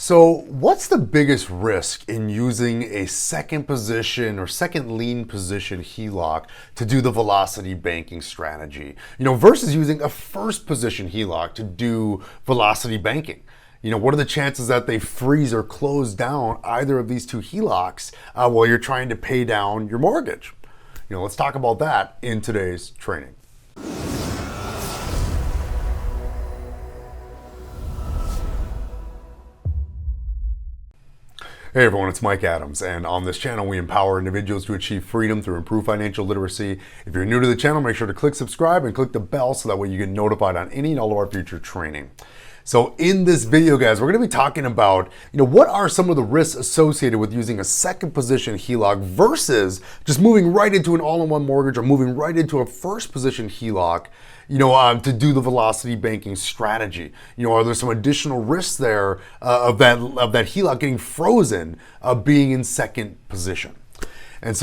So what's the biggest risk in using a second position or second lien position Heloc to do the velocity banking strategy, versus using a first position Heloc to do velocity banking? What are the chances that they freeze or close down either of these two Helocs while you're trying to pay down your mortgage? Let's talk about that in today's training. Hey everyone, it's Mike Adams, and on this channel we empower individuals to achieve freedom through improved financial literacy. If you're new to the channel, make sure to click subscribe and click the bell so that way you get notified on any and all of our future training. So in this video, guys, we're going to be talking about, what are some of the risks associated with using a second position Heloc versus just moving right into an all-in-one mortgage or moving right into a first position Heloc, to do the velocity banking strategy. Are there some additional risks there of that Heloc getting frozen, being in second position? And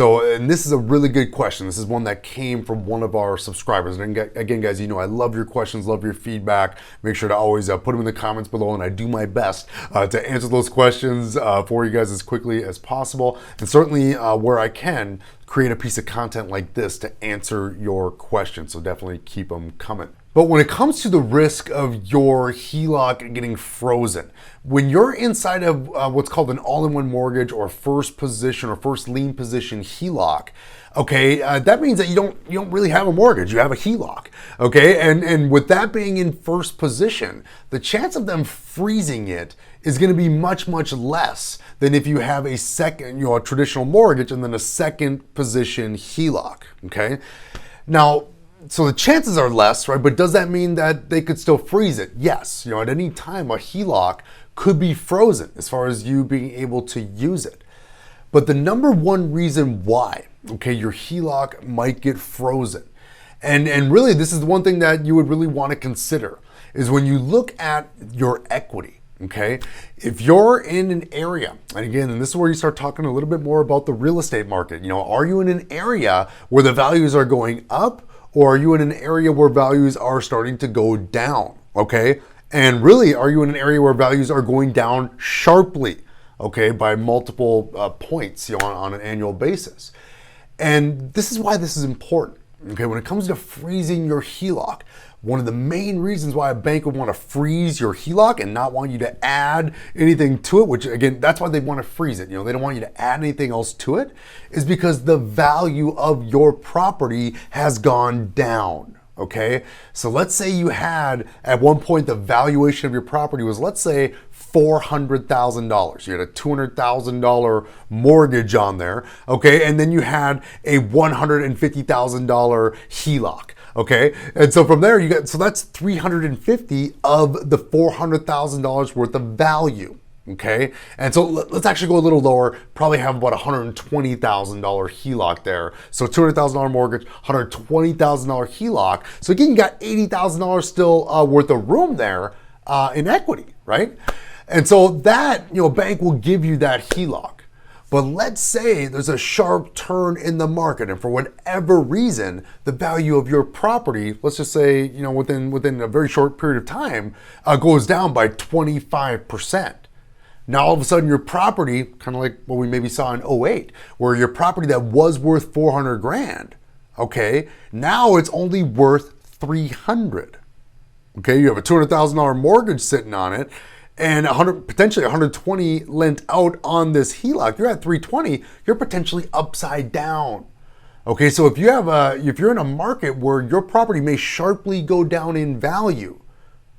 this is a really good question. This is one that came from one of our subscribers. And again, guys, I love your questions, love your feedback. Make sure to always put them in the comments below, and I do my best to answer those questions for you guys as quickly as possible. And certainly where I can, create a piece of content like this to answer your questions. So definitely keep them coming. But when it comes to the risk of your Heloc getting frozen, when you're inside of what's called an all-in-one mortgage or first position or first lien position Heloc, okay, that means that you don't really have a mortgage, you have a Heloc, okay? And with that being in first position, the chance of them freezing it is going to be much, much less than if you have a second, a traditional mortgage and then a second position Heloc, okay? Now, so the chances are less, right? But does that mean that they could still freeze it? Yes. At any time, a Heloc could be frozen as far as you being able to use it. But the number one reason why, okay, your Heloc might get frozen, and really this is the one thing that you would really want to consider, is when you look at your equity. Okay, if you're in an area, and again, and this is where you start talking a little bit more about the real estate market. Are you in an area where the values are going up, or are you in an area where values are starting to go down? Okay, and really, are you in an area where values are going down sharply? Okay, by multiple points, on an annual basis. And this is why this is important. Okay, when it comes to freezing your Heloc, one of the main reasons why a bank would want to freeze your Heloc and not want you to add anything to it, which again, that's why they want to freeze it. They don't want you to add anything else to it, is because the value of your property has gone down. Okay, so let's say you had at one point the valuation of your property was, let's say, $400,000. You had a $200,000 mortgage on there, okay, and then you had a $150,000 Heloc. Okay, and so from there so that's $350 of the $400,000 worth of value. Okay, and so let's actually go a little lower, probably have about $120,000 Heloc there. So $200,000 mortgage, $120,000 Heloc. So again, you got $80,000 still worth of room there in equity, right? And so that, a bank will give you that Heloc. But let's say there's a sharp turn in the market, and for whatever reason, the value of your property, let's just say, within a very short period of time, goes down by 25%. Now all of a sudden your property, kind of like what we maybe saw in '08, where your property that was worth 400 grand, okay, now it's only worth 300. Okay, you have a $200,000 mortgage sitting on it, and potentially 120 lent out on this Heloc. You're at 320. You're potentially upside down. Okay, so if you're in a market where your property may sharply go down in value,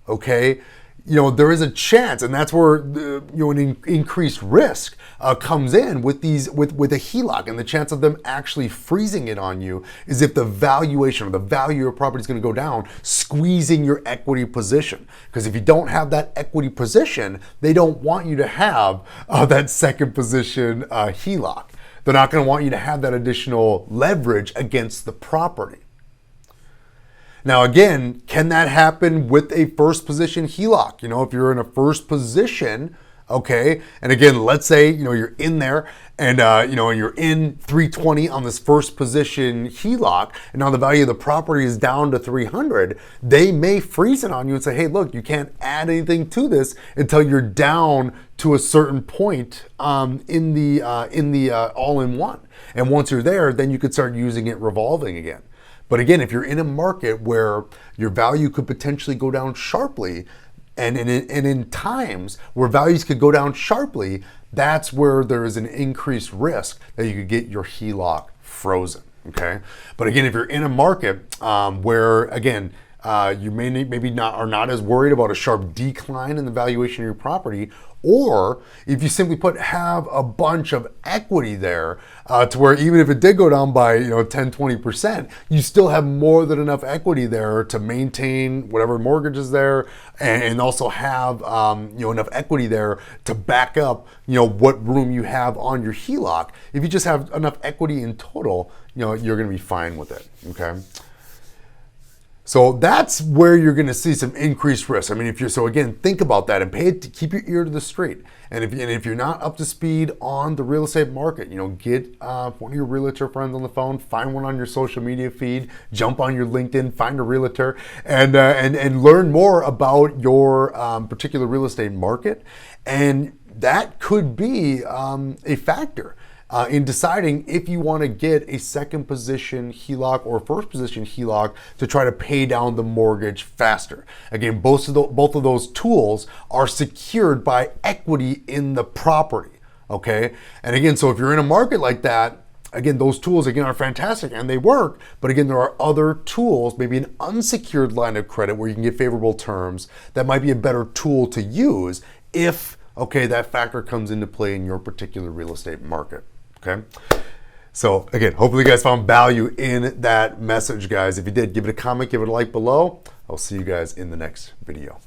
okay, there is a chance, and that's where an increased risk comes in with a Heloc, and the chance of them actually freezing it on you is if the valuation or the value of your property is going to go down, squeezing your equity position. Because if you don't have that equity position, they don't want you to have that second position Heloc. They're not going to want you to have that additional leverage against the property. Now again, can that happen with a first position Heloc? If you're in a first position, Okay, and again, let's say you're in there, and and you're in 320 on this first position Heloc, and now the value of the property is down to 300. They may freeze it on you and say, hey, look, you can't add anything to this until you're down to a certain point in the all-in-one. And once you're there, then you could start using it revolving again. But again, if you're in a market where your value could potentially go down sharply, and in times where values could go down sharply, that's where there is an increased risk that you could get your Heloc frozen, okay? But again, if you're in a market where, again, you are not as worried about a sharp decline in the valuation of your property, or if you simply have a bunch of equity there to where even if it did go down by 10-20%, you still have more than enough equity there to maintain whatever mortgage is there, and also have enough equity there to back up what room you have on your Heloc. If you just have enough equity in total, you're going to be fine with it. Okay. So that's where you're going to see some increased risk. I mean, again, think about that and keep your ear to the street. And if you're not up to speed on the real estate market, get one of your realtor friends on the phone, find one on your social media feed, jump on your LinkedIn, find a realtor, and learn more about your particular real estate market. And that could be a factor in deciding if you want to get a second position Heloc or first position Heloc to try to pay down the mortgage faster. Again, both of those tools are secured by equity in the property, okay? And again, so if you're in a market like that, again, those tools, again, are fantastic and they work, but again, there are other tools, maybe an unsecured line of credit where you can get favorable terms that might be a better tool to use if, okay, that factor comes into play in your particular real estate market. Okay. So again, hopefully you guys found value in that message, guys. If you did, give it a comment, give it a like below. I'll see you guys in the next video.